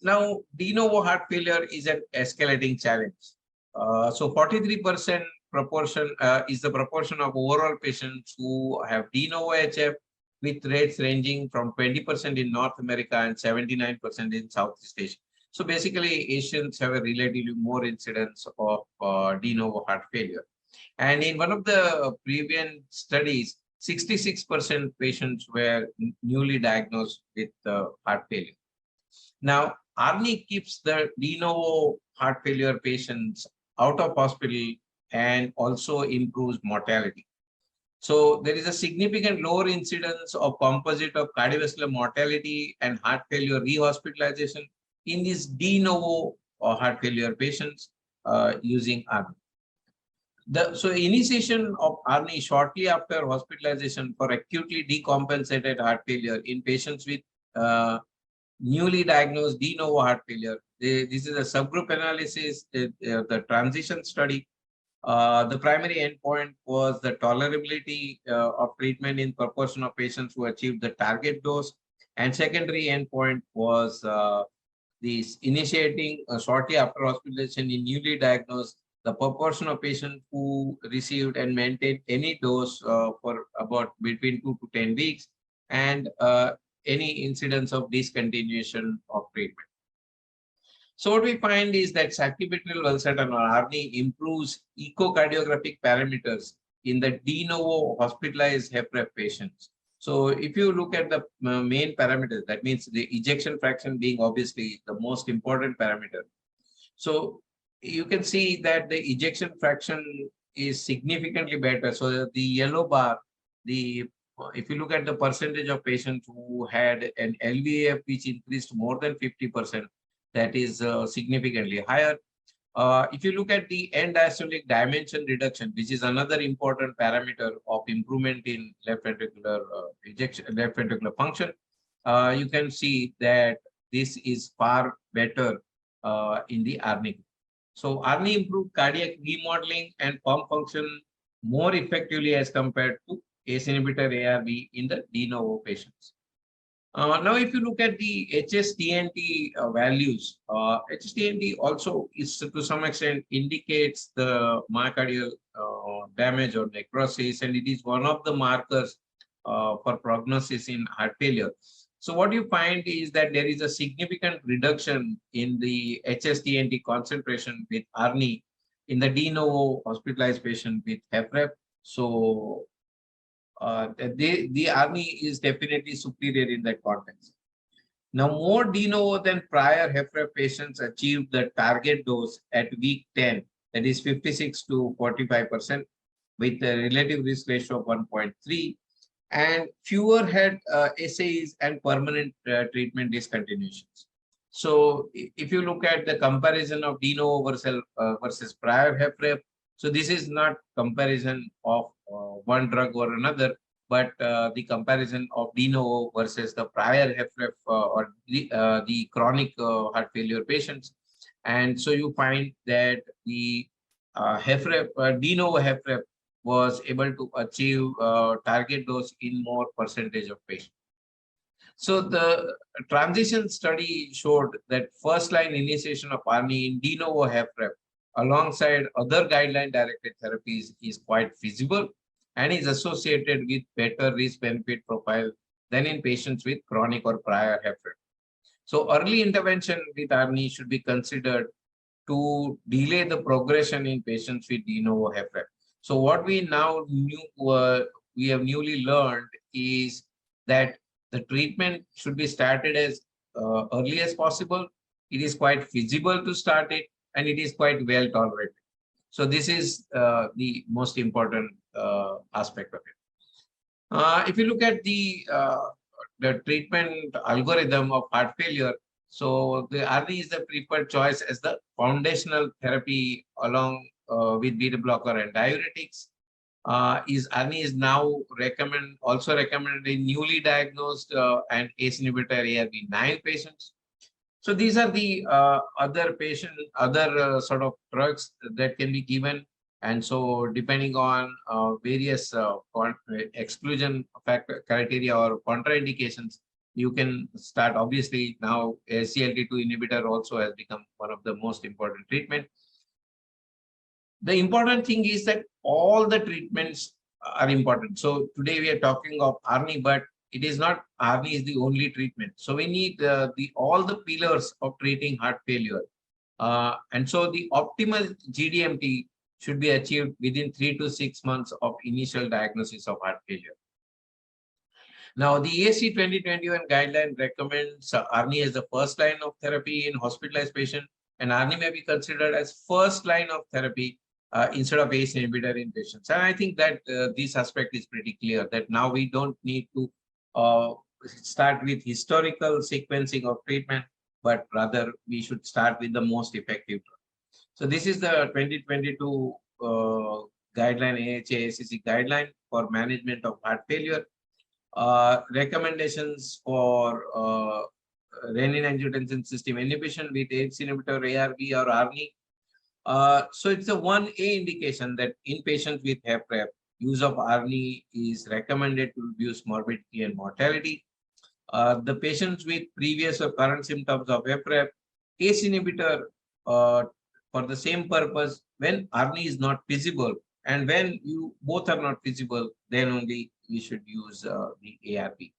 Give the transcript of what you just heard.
Now, de novo heart failure is an escalating challenge. So 43% proportion is the proportion of overall patients who have de novo HF, with rates ranging from 20% in North America and 79% in Southeast Asia. So basically, Asians have a relatively more incidence of de novo heart failure. And in one of the previous studies, 66% patients were newly diagnosed with heart failure. Now, ARNI keeps the de novo heart failure patients out of hospital and also improves mortality. So there is a significant lower incidence of composite of cardiovascular mortality and heart failure rehospitalization in these de novo heart failure patients using ARNI. So initiation of ARNI shortly after hospitalization for acutely decompensated heart failure in patients with newly diagnosed de novo heart failure. This is a subgroup analysis, the transition study. The primary endpoint was the tolerability of treatment in proportion of patients who achieved the target dose. And secondary endpoint was this initiating shortly after hospitalization in newly diagnosed, the proportion of patients who received and maintained any dose for about between 2 to 10 weeks, and any incidence of discontinuation of treatment. So what we find is that sacubitril valsartan or ARNI improves echocardiographic parameters in the de novo hospitalized HFrEF patients. So if you look at the main parameters, that means the ejection fraction being obviously the most important parameter. So you can see that the ejection fraction is significantly better. So the yellow bar, if you look at the percentage of patients who had an LVAF which increased more than 50%, that is significantly higher. If you look at the end diastolic dimension reduction, which is another important parameter of improvement in left ventricular left ventricular function, you can see that this is far better in the ARNI. So ARNI improved cardiac remodeling and pump function more effectively as compared to ACE inhibitor ARB in the de novo patients. Now, if you look at the HSTNT values, HSTNT also is to some extent indicates the myocardial damage or necrosis, and it is one of the markers for prognosis in heart failure. So what you find is that there is a significant reduction in the HSTNT concentration with ARNI in the de novo hospitalized patient with HFrEF. So the ARNI is definitely superior in that context. Now, more de novo than prior HFrEF patients achieved the target dose at week 10, that is 56 to 45%, with a relative risk ratio of 1.3, and fewer had ACEIs and permanent treatment discontinuations. So if you look at the comparison of de novo versus prior HFrEF, so this is not comparison of one drug or another, but the comparison of de novo versus the prior HFrEF or the chronic heart failure patients. And so you find that the de novo HFrEF was able to achieve target dose in more percentage of patients. So the transition study showed that first-line initiation of ARNI in de novo HFrEF alongside other guideline-directed therapies is quite feasible and is associated with better risk-benefit profile than in patients with chronic or prior HFrEF. So early intervention with ARNI should be considered to delay the progression in patients with de novo HFrEF. So what we now we have newly learned is that the treatment should be started as early as possible. It is quite feasible to start it, and it is quite well tolerated. So this is the most important aspect of it. If you look at the treatment algorithm of heart failure, so the ARNI is the preferred choice as the foundational therapy along with beta blocker and diuretics. ARNI is now also recommended in newly diagnosed and ACE inhibitor ARB naive patients. So these are the other sort of drugs that can be given. And so depending on various exclusion factor criteria or contraindications, you can start. Obviously, now SGLT2 inhibitor also has become one of the most important treatment. The important thing is that all the treatments are important. So today we are talking of ARNI, but it is not ARNI is the only treatment. So we need all the pillars of treating heart failure. And so the optimal GDMT should be achieved within 3 to 6 months of initial diagnosis of heart failure. Now, the EAC 2021 guideline recommends ARNI as the first line of therapy in hospitalized patients, and ARNI may be considered as first line of therapy instead of ACE inhibitor in patients. And I think that this aspect is pretty clear, that now we don't need to start with historical sequencing of treatment, but rather we should start with the most effective drug. So this is the 2022 guideline, AHA-ACC guideline for management of heart failure. Recommendations for renin-angiotensin system inhibition with ACE inhibitor, ARB or ARNI. So it's a 1A indication that in patients with HFrEF, use of ARNI is recommended to reduce morbidity and mortality. The patients with previous or current symptoms of HFrEF, ACE inhibitor for the same purpose when ARNI is not feasible, and when you both are not feasible, then only we should use the ARB.